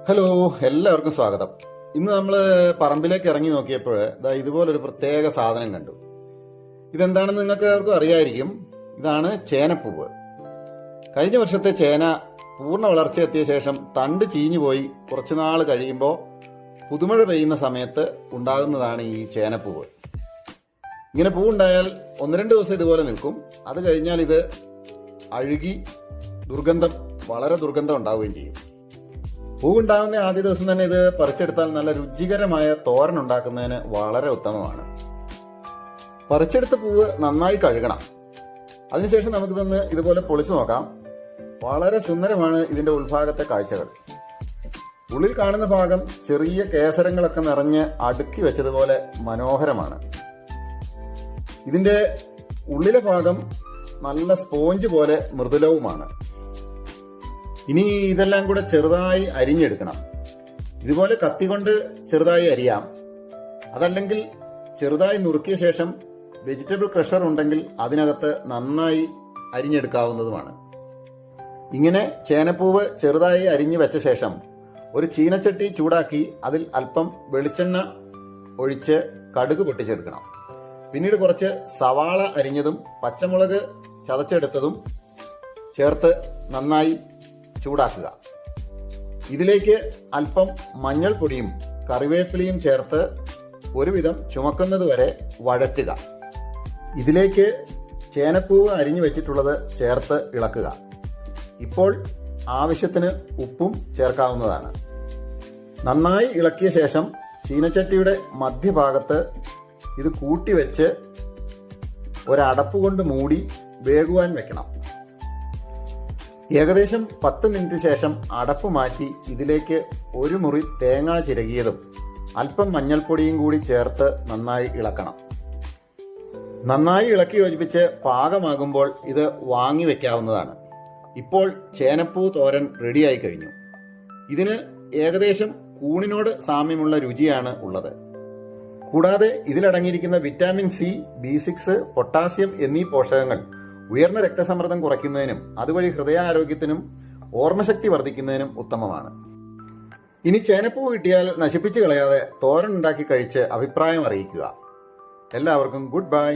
Hello, എല്ലാവർക്കും സ്വാഗതം. ഇന്ന് നമ്മൾ പറമ്പിലേക്ക് ഇറങ്ങി നോക്കിയപ്പോൾ ഇതുപോലൊരു പ്രത്യേക സാധനം കണ്ടു. ഇതെന്താണെന്ന് നിങ്ങൾക്ക് എല്ലാവർക്കും അറിയായിരിക്കും. ഇതാണ് ചേനപ്പൂവ്. കഴിഞ്ഞ വർഷത്തെ ചേന പൂർണ്ണ വളർച്ചയെത്തിയ ശേഷം തണ്ട് ചീഞ്ഞു പോയി കുറച്ചുനാൾ കഴിയുമ്പോൾ പുതുമഴ പെയ്യുന്ന സമയത്ത് ഉണ്ടാകുന്നതാണ് ഈ ചേനപ്പൂവ്. ഇങ്ങനെ പൂവുണ്ടായാൽ 1-2 ദിവസം ഇതുപോലെ നിൽക്കും. അത് കഴിഞ്ഞാൽ ഇത് അഴുകി വളരെ ദുർഗന്ധം ഉണ്ടാവുകയും ചെയ്യും. പൂവുണ്ടാകുന്ന ആദ്യ ദിവസം തന്നെ ഇത് പറിച്ചെടുത്താൽ നല്ല രുചികരമായ തോരൻ ഉണ്ടാക്കുന്നതിന് വളരെ ഉത്തമമാണ്. പറിച്ചെടുത്ത പൂവ് നന്നായി കഴുകണം. അതിനുശേഷം നമുക്കിതൊന്ന് ഇതുപോലെ പൊളിച്ചു നോക്കാം. വളരെ സുന്ദരമാണ് ഇതിന്റെ ഉൾഭാഗത്തെ കാഴ്ചകൾ. ഉള്ളിൽ കാണുന്ന ഭാഗം ചെറിയ കേസരങ്ങളൊക്കെ നിറഞ്ഞ് അടുക്കി വെച്ചതുപോലെ മനോഹരമാണ്. ഇതിന്റെ ഉള്ളിലെ ഭാഗം നല്ല സ്പോഞ്ച് പോലെ മൃദുലവുമാണ്. ഇനി ഇതെല്ലാം കൂടെ ചെറുതായി അരിഞ്ഞെടുക്കണം. ഇതുപോലെ കത്തി കൊണ്ട് ചെറുതായി അരിയാം. അതല്ലെങ്കിൽ ചെറുതായി നുറുക്കിയ ശേഷം വെജിറ്റബിൾ ക്രഷർ ഉണ്ടെങ്കിൽ അതിനകത്ത് നന്നായി അരിഞ്ഞെടുക്കാവുന്നതുമാണ്. ഇങ്ങനെ ചേനപ്പൂവ് ചെറുതായി അരിഞ്ഞു വെച്ച ശേഷം ഒരു ചീനച്ചട്ടി ചൂടാക്കി അതിൽ അല്പം വെളിച്ചെണ്ണ ഒഴിച്ച് കടുക് പൊട്ടിച്ചെടുക്കണം. പിന്നീട് കുറച്ച് സവാള അരിഞ്ഞതും പച്ചമുളക് ചതച്ചെടുത്തതും ചേർത്ത് നന്നായി ചൂടാക്കുക. ഇതിലേക്ക് അല്പം മഞ്ഞൾപ്പൊടിയും കറിവേപ്പിലയും ചേർത്ത് ഒരുവിധം ചുമക്കുന്നത് വരെ വഴറ്റുക. ഇതിലേക്ക് ചേനപ്പൂവ് അരിഞ്ഞു വെച്ചിട്ടുള്ളത് ചേർത്ത് ഇളക്കുക. ഇപ്പോൾ ആവശ്യത്തിന് ഉപ്പും ചേർക്കാവുന്നതാണ്. നന്നായി ഇളക്കിയ ശേഷം ചീനച്ചട്ടിയുടെ മധ്യഭാഗത്ത് ഇത് കൂട്ടിവെച്ച് ഒരടപ്പ് കൊണ്ട് മൂടി വേകുവാൻ വെക്കണം. ഏകദേശം 10 മിനിറ്റ് ശേഷം അടപ്പ് മാറ്റി ഇതിലേക്ക് ഒരു മുറി തേങ്ങ ചിരകിയതും അല്പം മഞ്ഞൾപ്പൊടിയും കൂടി ചേർത്ത് നന്നായി ഇളക്കണം. നന്നായി ഇളക്കി യോജിപ്പിച്ച് പാകമാകുമ്പോൾ ഇത് വാങ്ങി വെക്കാവുന്നതാണ്. ഇപ്പോൾ ചേനപ്പൂ തോരൻ റെഡിയായി കഴിഞ്ഞു. ഇതിന് ഏകദേശം കൂണിനോട് സാമ്യമുള്ള രുചിയാണ് ഉള്ളത്. കൂടാതെ ഇതിലടങ്ങിയിരിക്കുന്ന വിറ്റാമിൻ സി, B6, പൊട്ടാസ്യം എന്നീ പോഷകങ്ങൾ ഉയർന്ന രക്തസമ്മർദ്ദം കുറയ്ക്കുന്നതിനും അതുവഴി ഹൃദയാരോഗ്യത്തിനും ഓർമ്മശക്തി വർദ്ധിക്കുന്നതിനും ഉത്തമമാണ്. ഇനി ചേനപ്പൂ കിട്ടിയാൽ നശിപ്പിച്ചു കളയാതെ തോരൻ ഉണ്ടാക്കി കഴിച്ച് അഭിപ്രായം അറിയിക്കുക. എല്ലാവർക്കും ഗുഡ് ബൈ.